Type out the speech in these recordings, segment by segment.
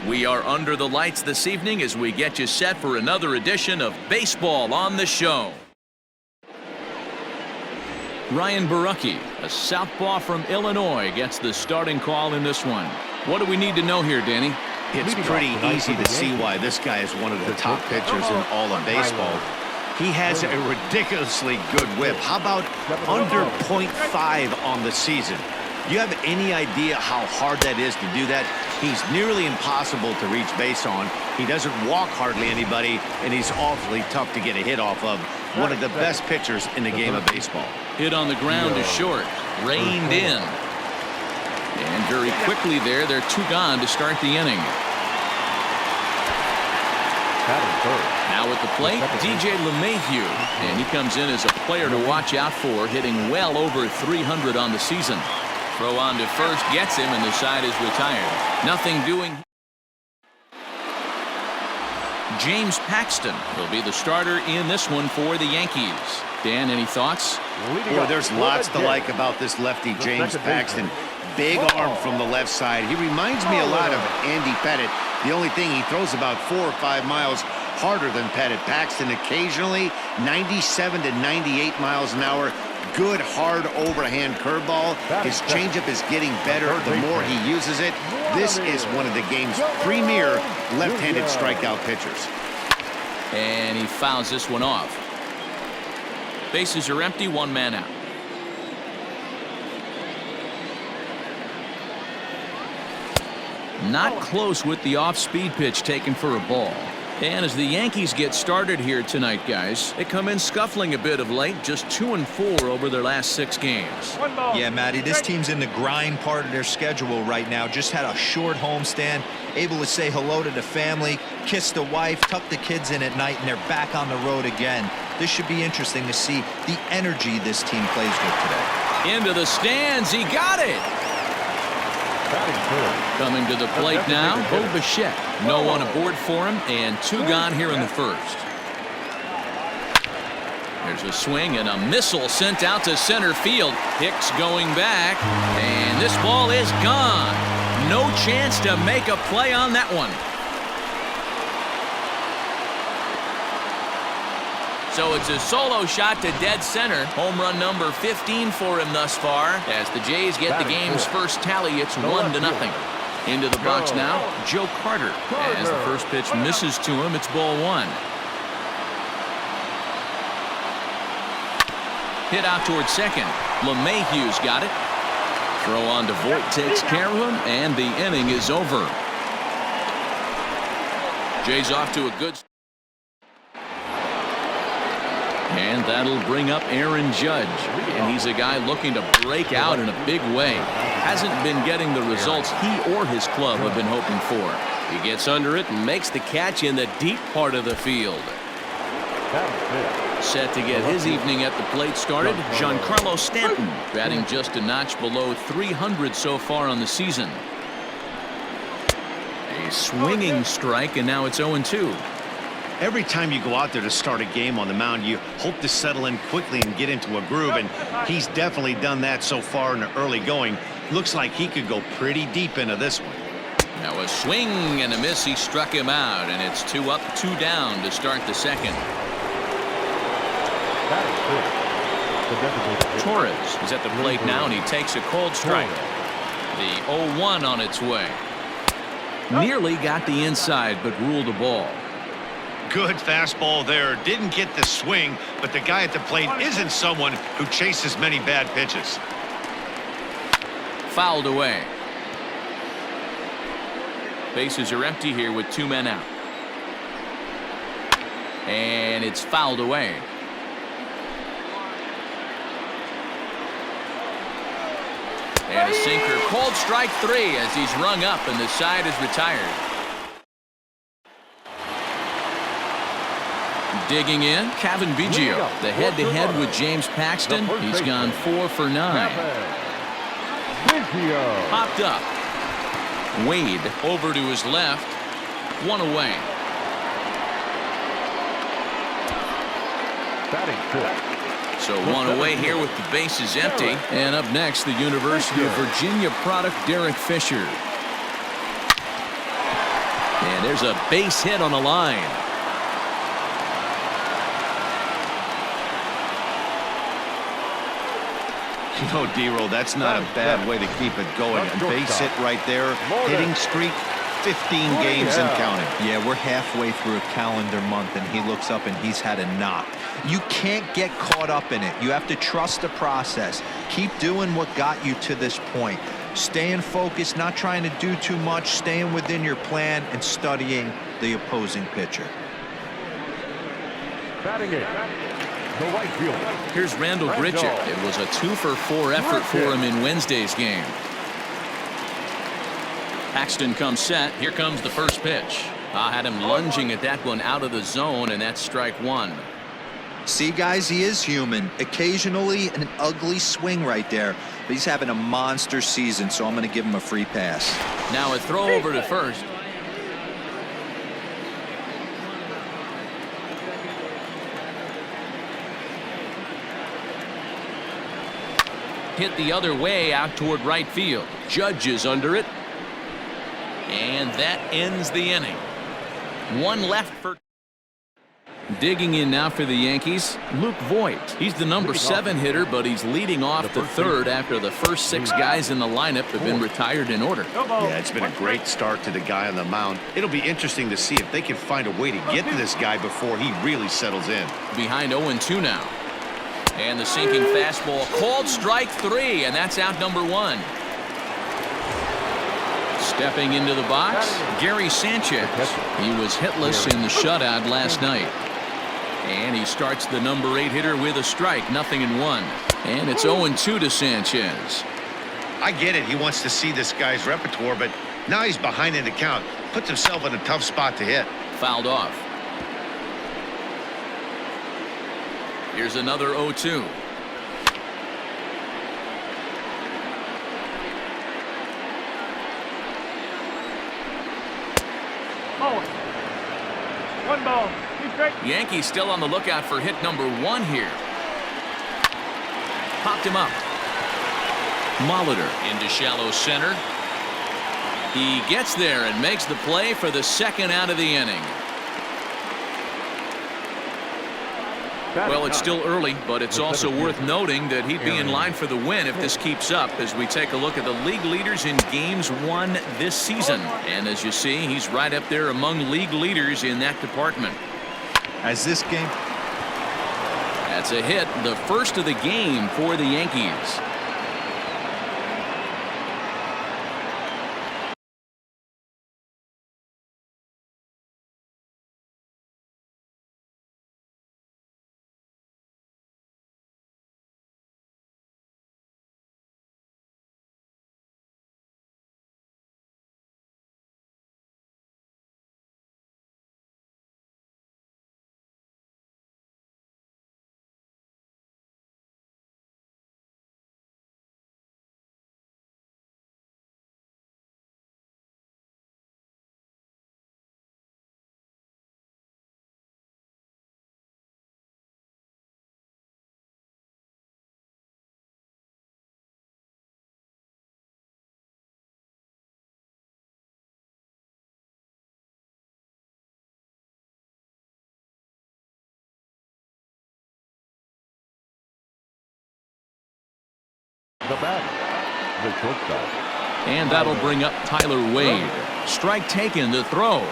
We are under the lights this evening as we get you set for another edition of Baseball on the Show. Ryan Barucki, a southpaw from Illinois, gets the starting call in this one. What do we need to know here, Danny? It's pretty easy to see why this guy is one of the top pitchers in all of baseball. He has a ridiculously good whip. How about under .5 on the season? Do you have any idea how hard that is to do that? He's nearly impossible to reach base on. He doesn't walk hardly anybody, and he's awfully tough to get a hit off of. One of the best pitchers in the game of baseball. Hit on the ground is short. Reined in. And very quickly there, they're 2 gone to start the inning. Now at the plate, DJ LeMahieu. And he comes in as a player to watch out for, hitting well over 300 on the season. Throw on to first gets him, and the side is retired. Nothing doing. James Paxton will be the starter in this one for the Yankees. Dan, any thoughts? Well, there's lots to like about this lefty, James Paxton. Big arm from the left side. He reminds me a lot of Andy Pettit. The only thing, he throws about 4 or 5 miles harder than Pettit. Paxton occasionally 97 to 98 miles an hour. Good hard overhand curveball. His changeup is getting better the more he uses it. This is one of the game's premier left-handed strikeout pitchers. And he fouls this one off. Bases are empty, 1 man out. Not close with the off-speed pitch taken for a ball. And as the Yankees get started here tonight, guys, they come in scuffling a bit of late, just 2-4 over their last 6 games. Yeah, Matty, this team's in the grind part of their schedule right now. Just had a short homestand, able to say hello to the family, kiss the wife, tuck the kids in at night, and they're back on the road again. This should be interesting to see the energy this team plays with today. Into the stands, he got it! Coming to the plate now, Bo Bichette. No one aboard for him, and 2 gone here in the first. There's a swing and a missile sent out to center field. Hicks going back, and this ball is gone. No chance to make a play on that one. So it's a solo shot to dead center. Home run number 15 for him thus far. As the Jays get the game's first tally, it's 1-0. Into the box now, Joe Carter. As the first pitch misses to him, it's ball 1. Hit out towards second. LeMahieu's got it. Throw on to Voit takes care of him, and the inning is over. Jays off to a good start. And that'll bring up Aaron Judge. And he's a guy looking to break out in a big way. Hasn't been getting the results he or his club have been hoping for. He gets under it and makes the catch in the deep part of the field. Set to get his evening at the plate started, Giancarlo Stanton, batting just a notch below 300 so far on the season. A swinging strike, and now it's 0-2. Every time you go out there to start a game on the mound, you hope to settle in quickly and get into a groove, and he's definitely done that so far in the early going. Looks like he could go pretty deep into this one. Now a swing and a miss. He struck him out, and it's 2 up, 2 down to start the second. Torres is at the plate now, and he takes a cold strike. The 0-1 on its way. Nearly got the inside, but ruled a ball. Good fastball there. Didn't get the swing, but the guy at the plate isn't someone who chases many bad pitches. Fouled away. Bases are empty here with 2 men out. And it's fouled away. And a sinker. Cold strike 3 as he's rung up and the side is retired. Digging in, Kevin Biggio. The head-to-head with James Paxton. He's gone 4 for 9. Popped up. Wade over to his left. 1 away. So 1 away here with the bases empty. And up next, the University of Virginia product, Derek Fisher. And there's a base hit on the line. You know, D-Roll, that's not a bad way to keep it going. A base hit right there. Hitting streak, 15 games and counting. Yeah, we're halfway through a calendar month, and he looks up and he's had a knock. You can't get caught up in it. You have to trust the process. Keep doing what got you to this point. Staying focused, not trying to do too much, staying within your plan, and studying the opposing pitcher. Batting it, the right fielder. Here's Randall Grichuk. It was a 2-for-4 effort for him in Wednesday's game. Paxton comes set. Here comes the first pitch. Had him lunging at that one out of the zone, and that's strike one. See, guys, he is human. Occasionally an ugly swing right there, but he's having a monster season, so I'm going to give him a free pass. Now a throw over to first. Hit the other way out toward right field. Judge is under it. And that ends the inning. One left for... Digging in now for the Yankees, Luke Voigt. He's the number 7 hitter, but he's leading off the third after the first 6 guys in the lineup have been retired in order. Yeah, it's been a great start to the guy on the mound. It'll be interesting to see if they can find a way to get to this guy before he really settles in. Behind 0-2 now. And the sinking fastball called strike 3, and that's out number 1. Stepping into the box, Gary Sanchez. He was hitless in the shutout last night. And he starts the number 8 hitter with a strike, 0-1. And it's 0-2 to Sanchez. I get it. He wants to see this guy's repertoire, but now he's behind in the count. Puts himself in a tough spot to hit. Fouled off. Here's another 0-2. One ball. Yankees still on the lookout for hit number 1 here. Popped him up. Molitor into shallow center. He gets there and makes the play for the second out of the inning. Well, it's still early, but it's also worth noting that he'd be in line for the win if this keeps up as we take a look at the league leaders in games won this season. And as you see, he's right up there among league leaders in that department. As this game... That's a hit, the first of the game for the Yankees. The bat, the shortstop. And that'll bring up Tyler Wade. Strike taken. The throw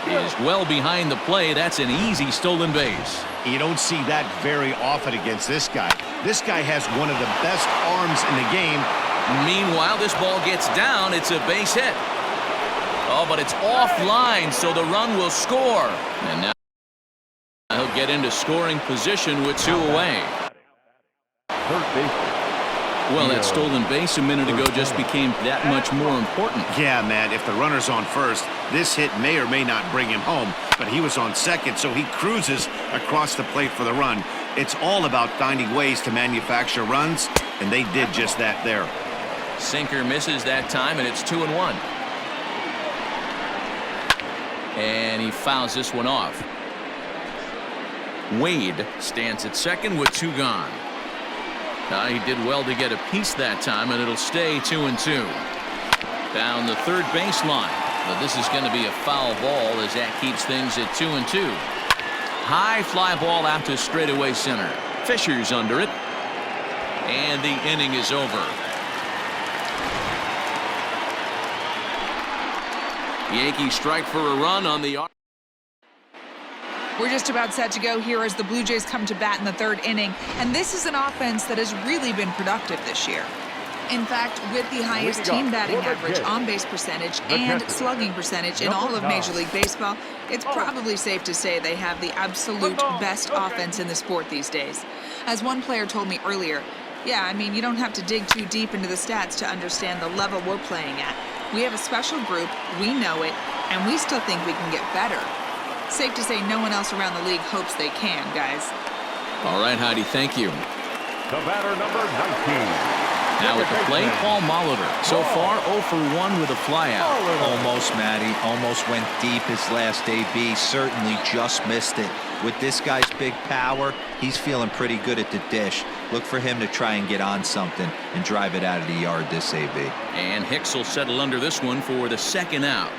is well behind the play. That's an easy stolen base. You don't see that very often against this guy. This guy has one of the best arms in the game. Meanwhile, this ball gets down. It's a base hit. Oh, but it's offline, so the run will score. And now he'll get into scoring position with 2 away. Third base. Well, that stolen base a minute ago just became that much more important. Yeah, man, if the runner's on first, this hit may or may not bring him home, but he was on second, so he cruises across the plate for the run. It's all about finding ways to manufacture runs, and they did just that there. Sinker misses that time, and it's 2-1. And he fouls this one off. Wade stands at second with 2 gone. He did well to get a piece that time, and it'll stay 2-2. Down the third baseline. But this is going to be a foul ball as that keeps things at 2-2. High fly ball out to straightaway center. Fisher's under it. And the inning is over. Yankees strike for a run on the arm. We're just about set to go here as the Blue Jays come to bat in the third inning, and this is an offense that has really been productive this year. In fact, with the highest team batting average, on-base percentage, and slugging percentage in all of Major League Baseball, it's probably safe to say they have the absolute best offense in the sport these days. As one player told me earlier, yeah, I mean, you don't have to dig too deep into the stats to understand the level we're playing at. We have a special group, we know it, and we still think we can get better. Safe to say no one else around the league hopes they can, guys. All right, Heidi, thank you. The batter, number 19. Now at the plate, Paul Molitor. So far, 0 for 1 with a flyout. Almost, Matty. Almost went deep his last AB. Certainly just missed it. With this guy's big power, he's feeling pretty good at the dish. Look for him to try and get on something and drive it out of the yard this AB. And Hicks will settle under this one for the second out.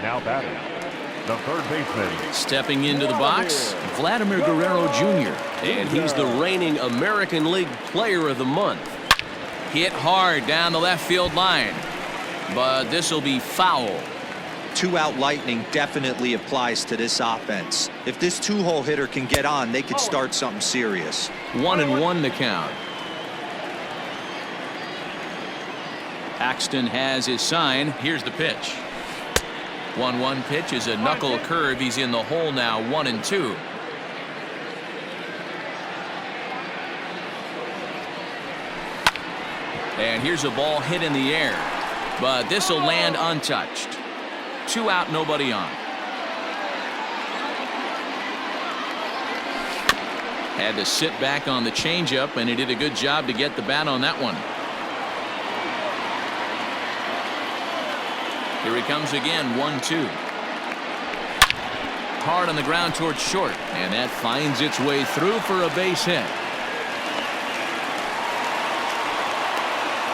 Now batting, the third baseman. Stepping into the box, Vladimir Guerrero Jr. And he's the reigning American League Player of the Month. Hit hard down the left field line. But this will be foul. Two-out lightning definitely applies to this offense. If this two-hole hitter can get on, they could start something serious. 1-1 the count. Paxton has his sign. Here's the pitch. 1-1 pitch is a knuckle curve. He's in the hole now, 1-2. And here's a ball hit in the air, but this will land untouched. 2 out, nobody on. Had to sit back on the changeup, and he did a good job to get the bat on that one. Here he comes again, 1-2. Hard on the ground towards short, and that finds its way through for a base hit.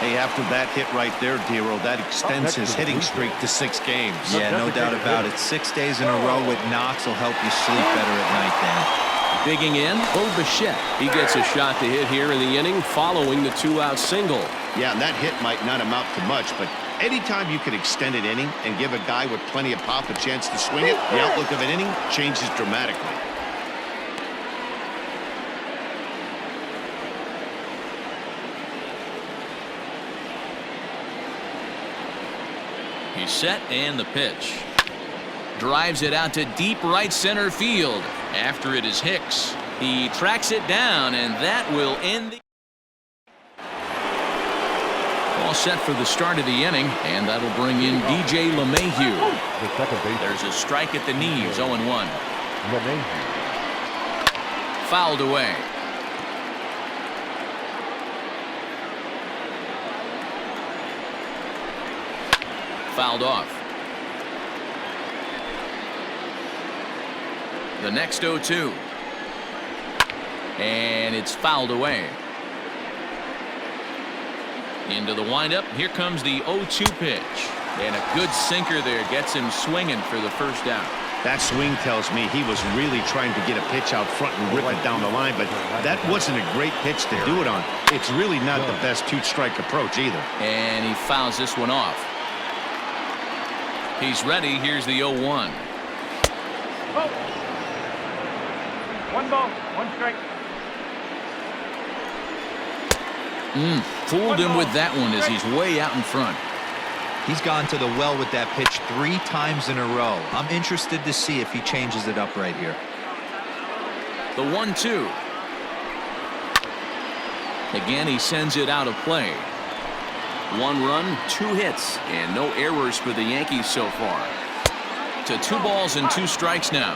Hey, after that hit right there, Dero, that extends his hitting streak to 6 games. Yeah, no doubt about it. 6 days in a row with knocks will help you sleep better at night, Dan. Digging in, Bo Bichette. He gets a shot to hit here in the inning following the 2-out single. Yeah, and that hit might not amount to much, but anytime you can extend an inning and give a guy with plenty of pop a chance to swing it, the outlook of an inning changes dramatically. He's set, and the pitch. Drives it out to deep right center field. After it is Hicks. He tracks it down, and that will end the... All set for the start of the inning, and that'll bring in DJ LeMahieu. The second baseman. There's a strike at the knees, 0-1. LeMahieu. Fouled away. Fouled off. The next 0-2. And it's fouled away. Into the windup. Here comes the 0-2 pitch. And a good sinker there gets him swinging for the first out. That swing tells me he was really trying to get a pitch out front and rip it down the line, but that wasn't a great pitch to do it on. It's really not the best two-strike approach either. And he fouls this one off. He's ready. Here's the 0-1. 1 ball, 1 strike. Fooled him with that one as he's way out in front. He's gone to the well with that pitch 3 times in a row. I'm interested to see if he changes it up right here. The 1-2. Again, he sends it out of play. 1 run, 2 hits, and no errors for the Yankees so far. To 2 balls and 2 strikes now.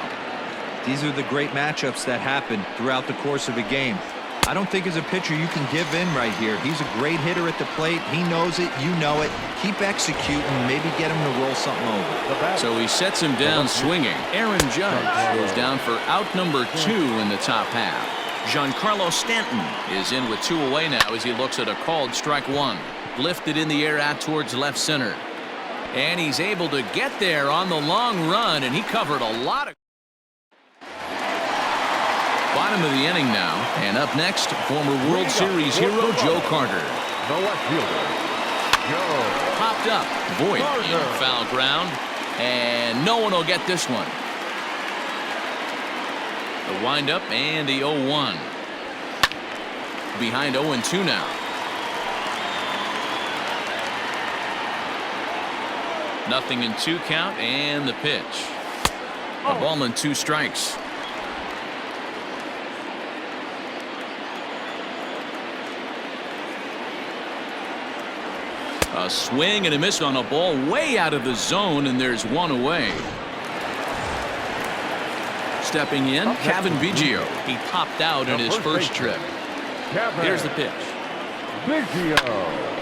These are the great matchups that happen throughout the course of a game. I don't think as a pitcher you can give in right here. He's a great hitter at the plate. He knows it. You know it. Keep executing. Maybe get him to roll something over. So he sets him down swinging. Aaron Judge goes down for out number 2 in the top half. Giancarlo Stanton is in with 2 away now as he looks at a called strike 1. lifted in the air out towards left center. And he's able to get there on the long run, and he covered a lot of. Bottom of the inning now, and up next, former World Series hero Joe Carter. The left fielder, Joe. Popped up, Voit in foul ground, and no one will get this one. The windup and the 0-1. Behind 0-2 now. Nothing in 2 count, and the pitch. A ball and 2 strikes. A swing and a miss on a ball way out of the zone, and there's 1 away. Stepping in, Kevin Biggio. He popped out in his first trip. Here's the pitch. Biggio.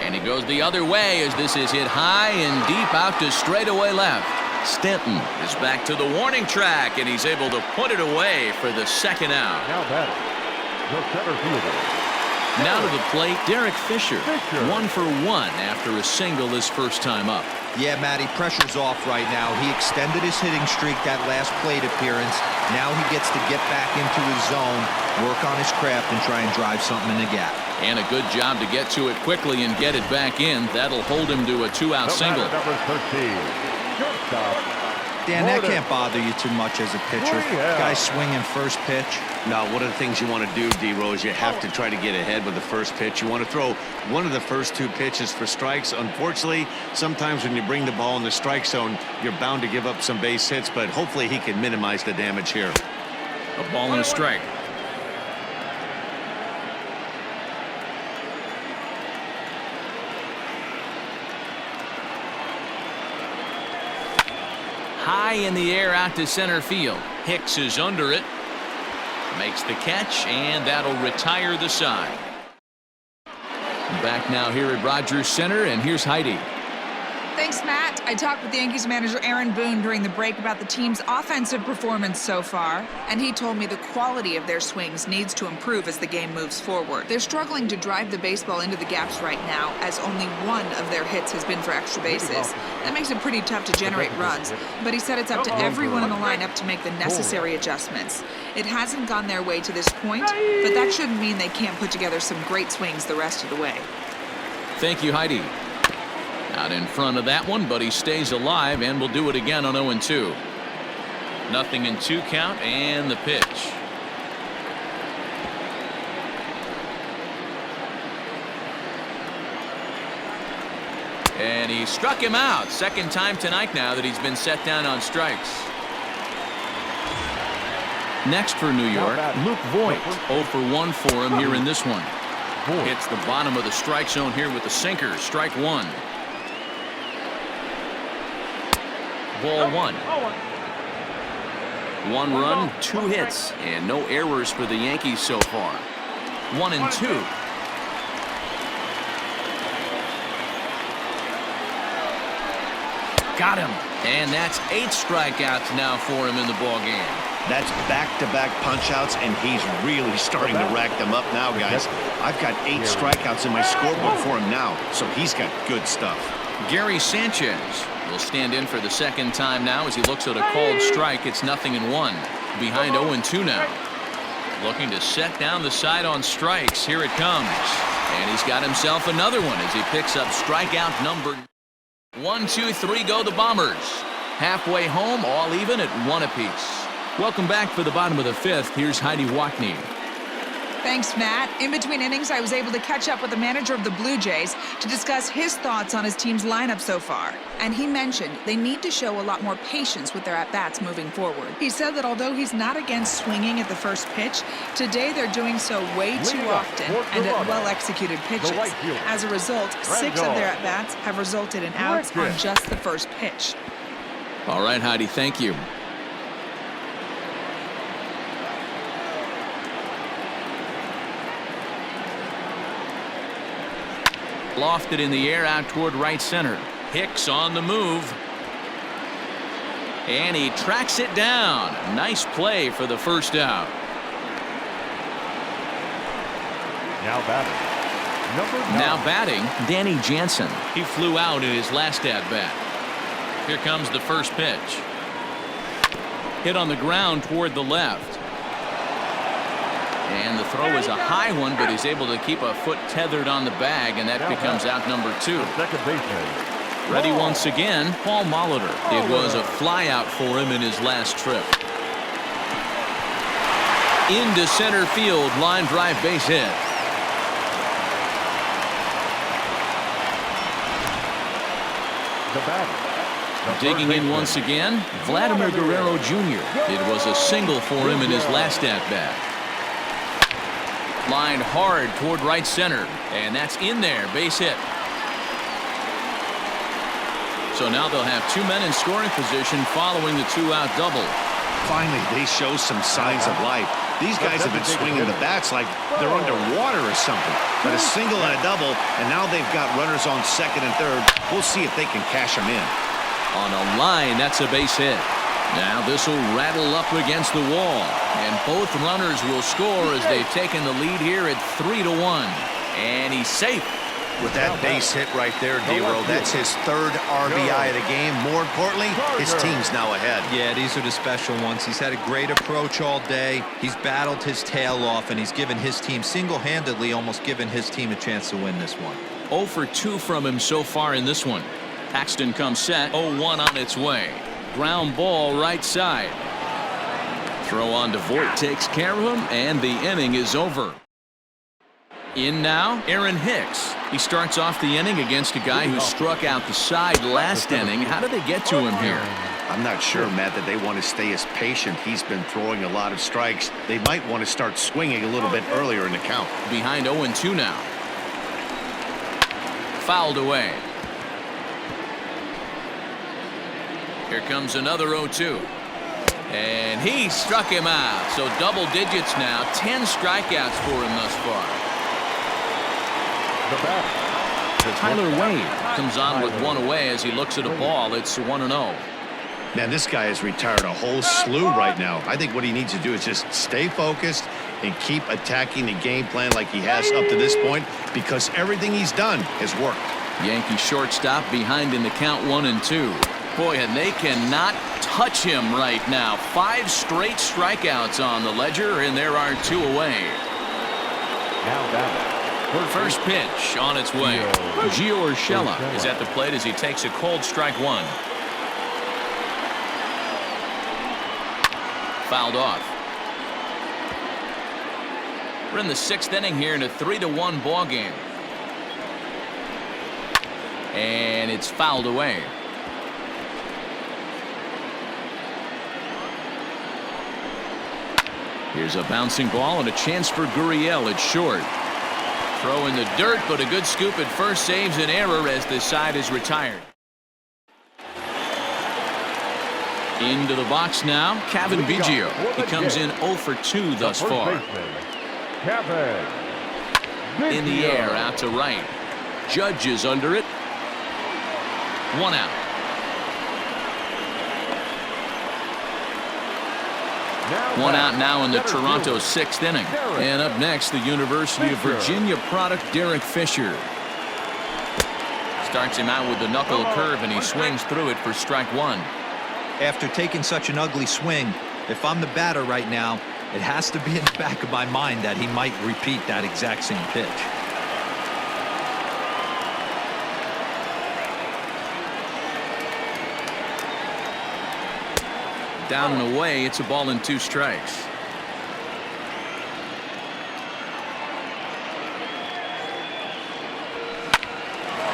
And he goes the other way as this is hit high and deep out to straightaway left. Stanton is back to the warning track, and he's able to put it away for the second out. Now batting, the center fielder. Now to the plate, Derek Fisher. 1 for 1 after a single his first time up. Yeah, Matty, pressure's off right now. He extended his hitting streak that last plate appearance. Now he gets to get back into his zone, work on his craft, and try and drive something in the gap. And a good job to get to it quickly and get it back in. That'll hold him to a 2-out single. Number 13, shortstop. Dan, that can't bother you too much as a pitcher. Guy swinging first pitch. Now, one of the things you want to do, D-Rose, you have to try to get ahead with the first pitch. You want to throw one of the first 2 pitches for strikes. Unfortunately, sometimes when you bring the ball in the strike zone, you're bound to give up some base hits, but hopefully he can minimize the damage here. A ball and a strike. High in the air out to center field. Hicks is under it. Makes the catch, and that'll retire the side. Back now here at Rogers Center, and here's Heidi. Thanks, Matt. I talked with Yankees manager Aaron Boone during the break about the team's offensive performance so far, and he told me the quality of their swings needs to improve as the game moves forward. They're struggling to drive the baseball into the gaps right now, as only 1 of their hits has been for extra bases. That makes it pretty tough to generate runs, but he said it's up to everyone in the lineup to make the necessary adjustments. It hasn't gone their way to this point, but that shouldn't mean they can't put together some great swings the rest of the way. Thank you, Heidi. Out in front of that one, but he stays alive and will do it again on 0-2. Nothing in 2 count, and the pitch. And he struck him out. Second time tonight now that he's been set down on strikes. Next for New York, Luke Voit. 0 for 1 for him here in this one. Hits the bottom of the strike zone here with the sinker. Strike 1. Ball 1. 1 run, 2 hits, and no errors for the Yankees so far. 1-2. Got him. And that's 8 strikeouts now for him in the ball game. That's back-to-back punch-outs, and he's really starting to rack them up now, guys. I've got 8 strikeouts in my scoreboard for him now, so he's got good stuff. Gary Sanchez will stand in for the second time now as he looks at a called strike. It's 0-1. Behind 0-2 now. Looking to set down the side on strikes. Here it comes. And he's got himself another one as he picks up strikeout number 1, 2, 3 go the Bombers. Halfway home, all even at 1 apiece. Welcome back for the bottom of the 5th. Here's Heidi Wackney. Thanks, Matt. In between innings, I was able to catch up with the manager of the Blue Jays to discuss his thoughts on his team's lineup so far. And he mentioned they need to show a lot more patience with their at-bats moving forward. He said that although he's not against swinging at the first pitch, today they're doing so way too often and at well-executed pitches. As a result, 6 of their at-bats have resulted in outs on just the first pitch. All right, Heidi, thank you. Lofted in the air out toward right center. Hicks on the move. And he tracks it down. Nice play for the first out. Now batting, Now batting, Danny Jansen. He flew out in his last at-bat. Here comes the first pitch. Hit on the ground toward the left. And the throw is a high one, but he's able to keep a foot tethered on the bag, and that becomes out number 2. Second baseman. Ready once again, Paul Molitor. It was a flyout for him in his last trip. Into center field, line drive base hit. The batter. Digging in once again, Vladimir Guerrero Jr. It was a single for him in his last at-bat. Lined hard toward right center, and that's in there, base hit. So now they'll have 2 men in scoring position following the 2-out double. Finally, they show some signs of life. These guys have been swinging the bats like they're underwater or something. But a single and a double, and now they've got runners on second and third. We'll see if they can cash them in. On a line, that's a base hit. Now this will rattle up against the wall, and both runners will score as they've taken the lead here at 3-1. And he's safe. With that base hit right there, D-Roll, that's his 3rd RBI of the game. More importantly, his team's now ahead. Yeah, these are the special ones. He's had a great approach all day. He's battled his tail off, and he's given his team single-handedly, almost given his team a chance to win this one. 0 for 2 from him so far in this one. Paxton comes set, 0-1 on its way. Ground ball right side. Throw on to Voit takes care of him, and the inning is over. In now, Aaron Hicks. He starts off the inning against a guy who struck out the side last inning. How did they get to him here? I'm not sure, Matt, that they want to stay as patient. He's been throwing a lot of strikes. They might want to start swinging a little bit earlier in the count. Behind 0-2 now. Fouled away. Here comes another 0-2. And he struck him out. So double digits now. 10 strikeouts for him thus far. Tyler Wade comes on with 1 away as he looks at a ball. It's 1-0. Man, this guy has retired a whole slew right now. I think what he needs to do is just stay focused and keep attacking the game plan like he has up to this point, because everything he's done has worked. Yankee shortstop behind in the count 1-2. Boy, and they cannot touch him right now. 5 straight strikeouts on the ledger, and there are 2 away. Now that. First pitch on its way. Gio Urshela is at the plate as he takes a cold strike 1. Fouled off. We're in the 6th inning here in a 3-1 ball game. And it's fouled away. Here's a bouncing ball and a chance for Gurriel at short. Throw in the dirt, but a good scoop at first saves an error as the side is retired. Into the box now, Kevin Biggio. He comes in 0 for 2 thus far. In the air, out to right. Judge is under it. 1 out. One out now in the Toronto 6th inning. And up next, the University of Virginia product, Derek Fisher. Starts him out with the knuckle curve, and he swings through it for strike 1. After taking such an ugly swing, if I'm the batter right now, it has to be in the back of my mind that he might repeat that exact same pitch. Down and away, it's a ball and 2 strikes.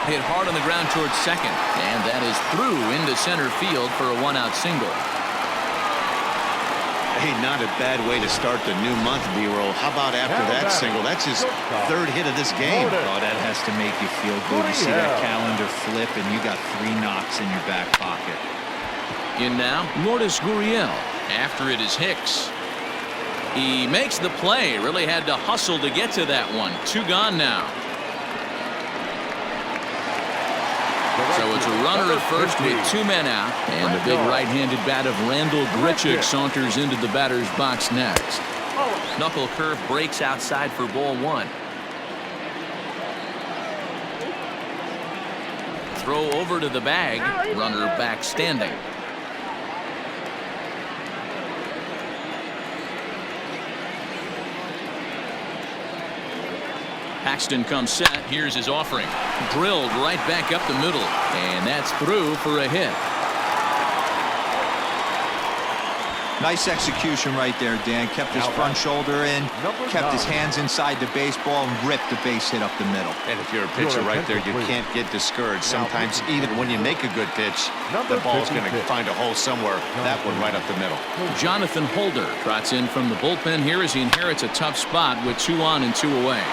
Hit hard on the ground towards second, and that is through into center field for a 1-out single. Hey, not a bad way to start the new month, B-roll. How about after that single? That's his 3rd hit of this game. Oh, that has to make you feel good. You see that calendar flip, and you got 3 knocks in your back pocket. In now, Lourdes Gurriel. After it is Hicks. He makes the play. Really had to hustle to get to that one. 2 gone now. So it's a runner at first with 2 men out. And the big right-handed bat of Randall Grichuk saunters into the batter's box next. Knuckle curve breaks outside for ball 1. throw over to the bag. Runner back standing. Paxton comes set. Here's his offering. Drilled right back up the middle. And that's through for a hit. Nice execution right there, Dan. Kept his front shoulder in, kept his hands inside the baseball, and ripped the base hit up the middle. And if you're a pitcher right there, you can't get discouraged. Sometimes even when you make a good pitch, the ball's going to find a hole somewhere. That one right up the middle. Jonathan Holder trots in from the bullpen here as he inherits a tough spot with 2 on and 2 away.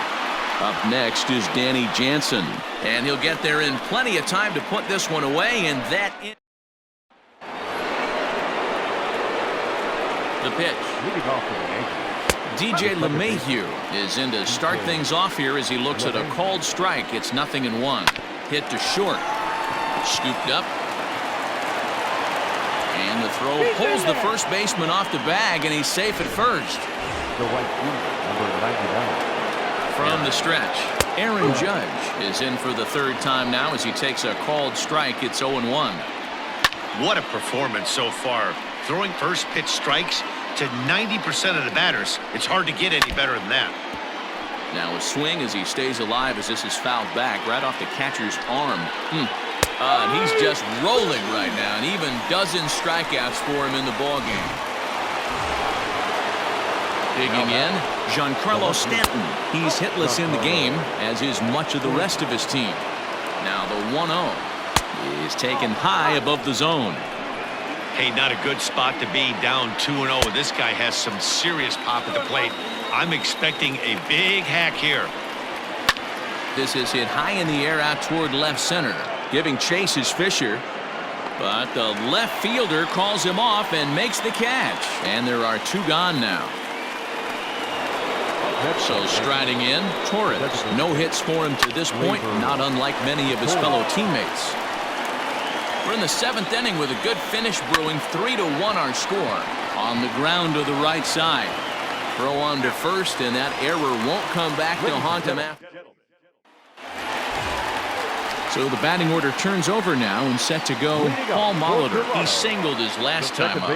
Up next is Danny Jansen. And he'll get there in plenty of time to put this one away, and that is the pitch. DJ LeMahieu is in to start things off here as he looks at a called strike. It's 0-1. Hit to short. Scooped up. And the throw pulls the first baseman off the bag, and he's safe at first. The right fielder, number 99. From the stretch, Aaron Judge is in for the 3rd time now as he takes a called strike. It's 0-1. What a performance so far. Throwing first pitch strikes to 90% of the batters. It's hard to get any better than that. Now a swing as he stays alive as this is fouled back right off the catcher's arm. And he's just rolling right now, and even dozen strikeouts for him in the ballgame. Digging in, Giancarlo Stanton. He's hitless in the game, as is much of the rest of his team. Now the 1-0 is taken high above the zone. Hey, not a good spot to be, down 2-0. This guy has some serious pop at the plate. I'm expecting a big hack here. This is hit high in the air out toward left center. Giving chase is Fisher. But the left fielder calls him off and makes the catch. And there are 2 gone now. So striding in, Torres. No hits for him to this point, not unlike many of his fellow teammates. We're in the 7th inning with a good finish brewing. 3-1 our score. On the ground to the right side. Throw on to first, and that error won't come back to haunt him after. So the batting order turns over now and set to go. Paul Molitor. He singled his last time up.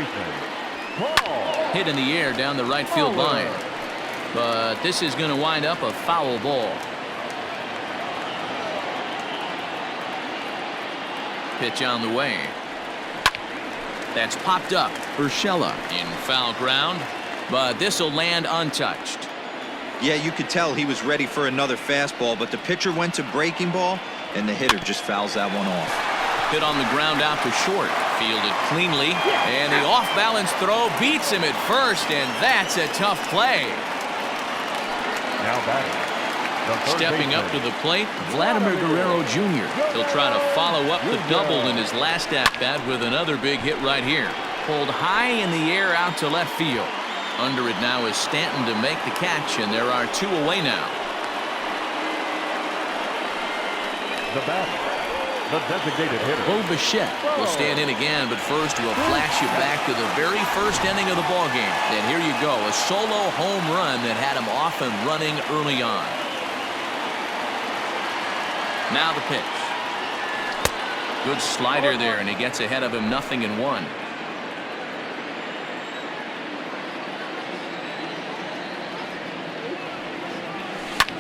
Hit in the air down the right field line. But this is going to wind up a foul ball. Pitch on the way. That's popped up. Urshela in foul ground, but this will land untouched. Yeah, you could tell he was ready for another fastball, but the pitcher went to breaking ball, and the hitter just fouls that one off. Hit on the ground out to short. Fielded cleanly, and the off-balance throw beats him at first, and that's a tough play. Now batting. Stepping up to the plate, Vladimir Guerrero Jr. He'll try to follow up the double in his last at-bat with another big hit right here. Pulled high in the air out to left field. Under it now is Stanton to make the catch, and there are 2 away now. The batter, the designated hitter. Bo Bichette will stand in again, but first we'll flash you back to the very first inning of the ballgame. And here you go, a solo home run that had him off and running early on. Now the pitch. Good slider there, and he gets ahead of him 0-1.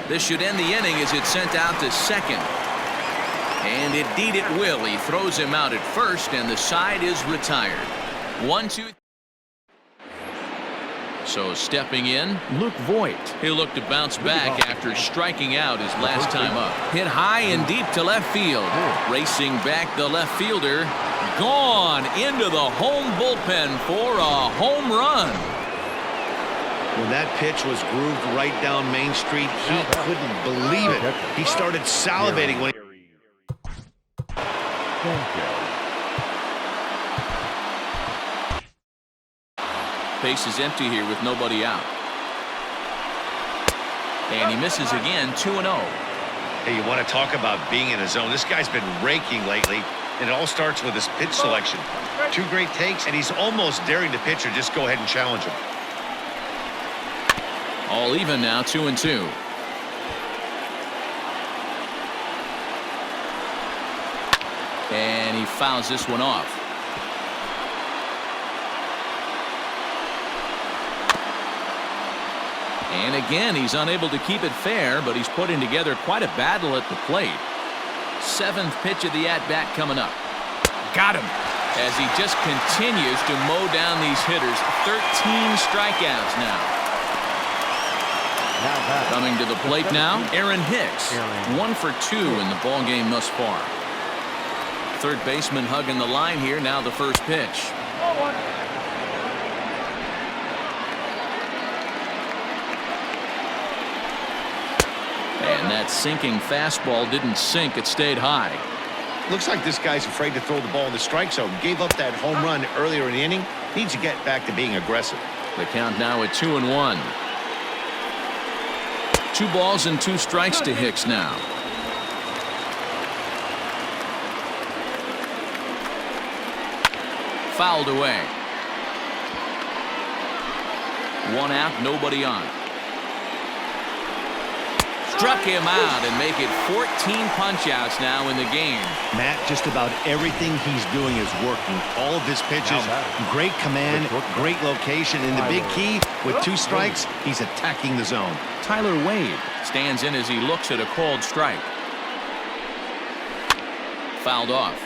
This should end the inning as it's sent out to second. And indeed it will. He throws him out at first, and the side is retired. 1-2. So stepping in, Luke Voigt. He'll look to bounce back after striking out his last time up. Hit high and deep to left field. Racing back the left fielder. Gone into the home bullpen for a home run. When that pitch was grooved right down Main Street, he couldn't believe it. He started salivating when he... Base is empty here with nobody out. And he misses again, 2-0. Hey, you want to talk about being in a zone? This guy's been raking lately, and it all starts with his pitch selection. 2 great takes, and he's almost daring the pitcher just go ahead and challenge him. All even now, 2-2. fouls this one off. And again, he's unable to keep it fair, but he's putting together quite a battle at the plate. 7th pitch of the at-bat coming up. Got him as he just continues to mow down these hitters. 13 strikeouts now. Coming to the plate now, Aaron Hicks. 1 for 2 in the ball game thus far. Third baseman hugging the line here. Now the first pitch. And that sinking fastball didn't sink. It stayed high. Looks like this guy's afraid to throw the ball in the strike zone. Gave up that home run earlier in the inning. Needs to get back to being aggressive. The count now at 2-1. 2 balls and 2 strikes to Hicks now. Fouled away. 1 out, nobody on. Struck him out and make it 14 punch-outs now in the game. Matt, just about everything he's doing is working. All of his pitches, great command, great location, and the big key, with 2 strikes, he's attacking the zone. Tyler Wade stands in as he looks at a called strike. Fouled off.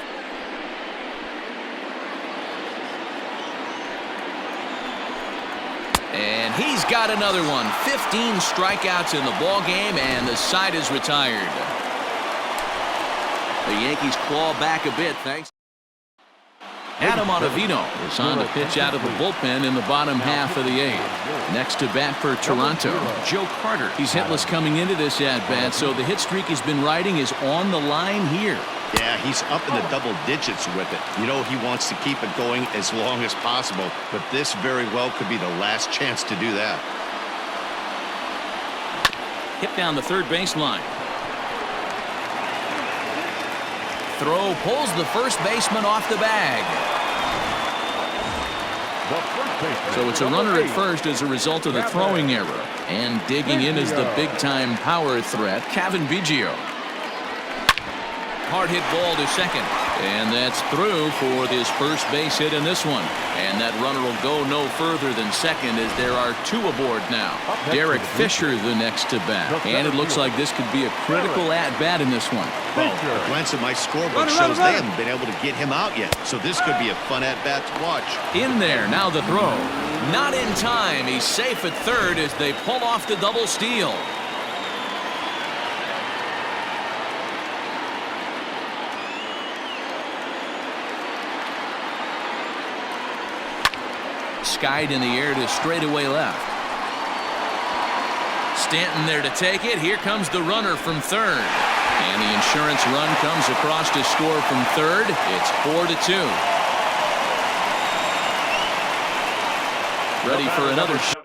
And he's got another one. 15 strikeouts in the ball game, and the side is retired. The Yankees claw back a bit, thanks. Adam Ottavino is on to pitch out of the bullpen in the bottom half of the 8th. Next to bat for Toronto, Joe Carter. He's hitless coming into this at-bat, so the hit streak he's been riding is on the line here. Yeah, he's up in the double digits with it. You know he wants to keep it going as long as possible, but this very well could be the last chance to do that. Hit down the third baseline. Throw pulls the first baseman off the bag. So it's a runner at first as a result of the throwing error. And digging in is the big-time power threat, Kevin Biggio. Hard hit ball to second, and that's through for his first base hit in this one. And that runner will go no further than second as there are 2 aboard now. Derek Fisher the next to bat, and it looks like this could be a critical at-bat in this one. Well, a glance at my scoreboard shows they haven't been able to get him out yet, so this could be a fun at-bat to watch. In there, now the throw. Not in time. He's safe at third as they pull off the double steal. Skied in the air to straightaway left. Stanton there to take it. Here comes the runner from third. And the insurance run comes across to score from third. It's 4-2. Ready for another shot.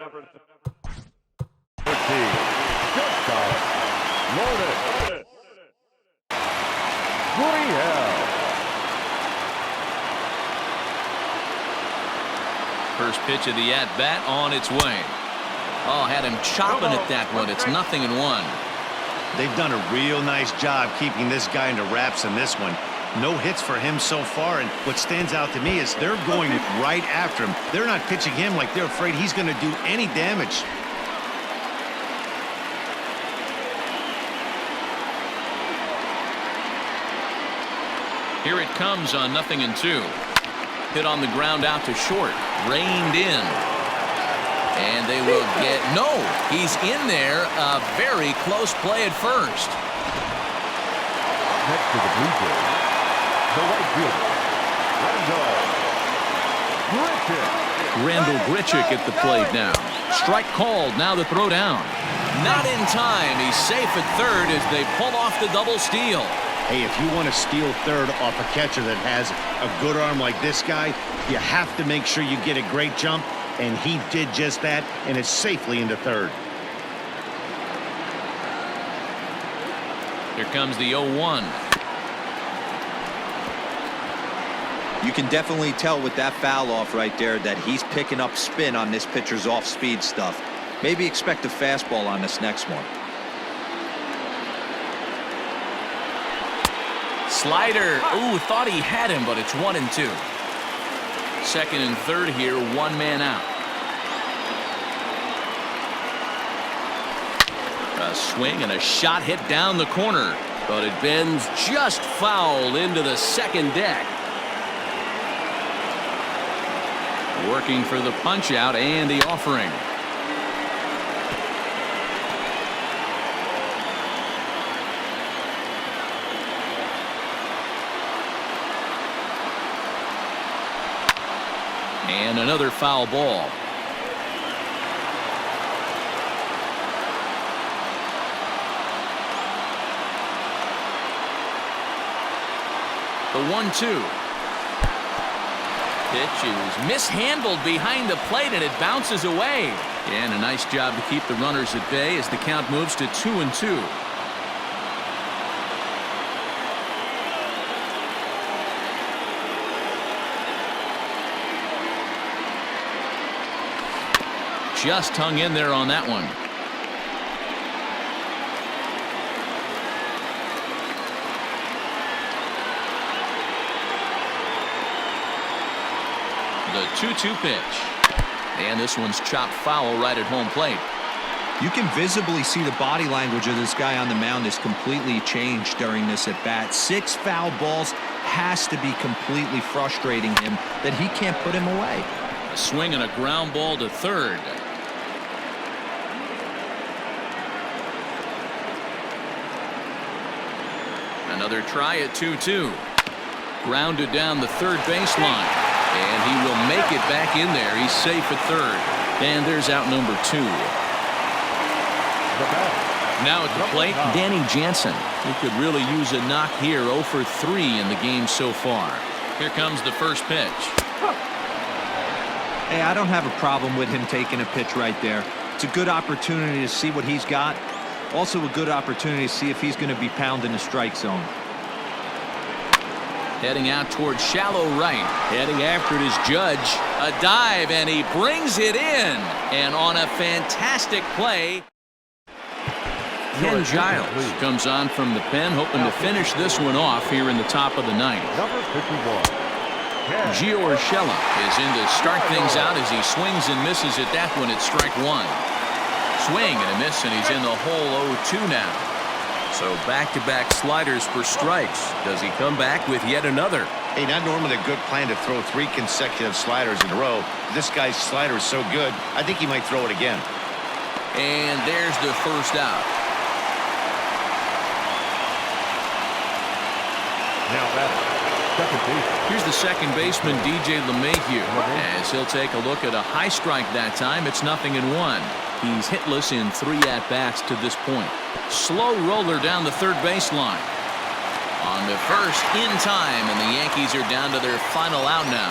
First pitch of the at-bat on its way. Oh, had him chopping at that one. It's 0-1. They've done a real nice job keeping this guy into wraps in this one. No hits for him so far, and what stands out to me is they're going right after him. They're not pitching him like they're afraid he's going to do any damage. Here it comes on 0-2. Hit on the ground out to short. Reined in. And they will get... No! He's in there. A very close play at first. Next to the Blue Jays, the right fielder, Randall Grichuk at the plate now. Strike called. Now the throw down. Not in time. He's safe at third as they pull off the double steal. Hey, if you want to steal third off a catcher that has a good arm like this guy, you have to make sure you get a great jump, and he did just that, and is safely into third. Here comes the 0-1. You can definitely tell with that foul off right there that he's picking up spin on this pitcher's off-speed stuff. Maybe expect a fastball on this next one. Slider. Ooh, thought he had him, but it's 1-2. Second and third here, one man out. A swing and a shot hit down the corner, but it bends just foul into the second deck. Working for the punch out and the offering. And another foul ball. The 1-2. Pitch is mishandled behind the plate and it bounces away. And a nice job to keep the runners at bay as the count moves to 2-2. Just hung in there on that one. The 2-2 pitch. And this one's chopped foul right at home plate. You can visibly see the body language of this guy on the mound is completely changed during this at bat. 6 foul balls has to be completely frustrating him that he can't put him away. A swing and a ground ball to third. Another try at 2-2. Grounded down the third baseline. And he will make it back in there. He's safe at third. And there's out number 2. Now at the plate, Danny Jansen. He could really use a knock here. 0 for 3 in the game so far. Here comes the first pitch. Hey, I don't have a problem with him taking a pitch right there. It's a good opportunity to see what he's got. Also a good opportunity to see if he's going to be pounding the strike zone. Heading out towards shallow right. Heading after it is Judge. A dive, and he brings it in. And on a fantastic play, Ken Giles comes on from the pen, hoping to finish this one off here in the top of the ninth. Number 51. Gio Urshela is in to start things out as he swings and misses at that one at strike 1. Swing and a miss, and he's in the hole 0-2 now. So back-to-back sliders for strikes. Does he come back with yet another? Hey, not normally a good plan to throw 3 consecutive sliders in a row. This guy's slider is so good, I think he might throw it again. And there's the first out. Now that's second base. Here's the second baseman, DJ LeMahieu, as he'll take a look at a high strike that time. It's 0-1. He's hitless in 3 at-bats to this point. Slow roller down the third baseline. On the first, in time, and the Yankees are down to their final out now.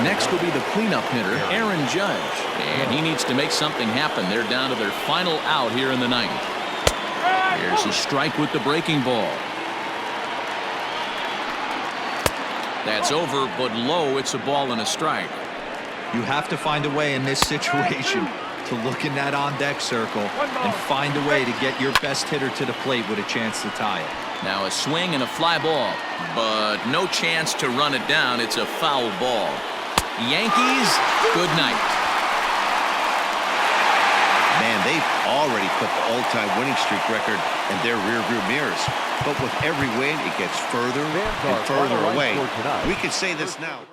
Next will be the cleanup hitter, Aaron Judge. And he needs to make something happen. They're down to their final out here in the ninth. Here's a strike with the breaking ball. That's over, but low. It's a ball and a strike. You have to find a way in this situation to look in that on-deck circle and find a way to get your best hitter to the plate with a chance to tie it. Now a swing and a fly ball, but no chance to run it down. It's a foul ball. Yankees, good night. Man, they've already put the all-time winning streak record in their rearview mirrors. But with every win, it gets further and further away. We could say this now.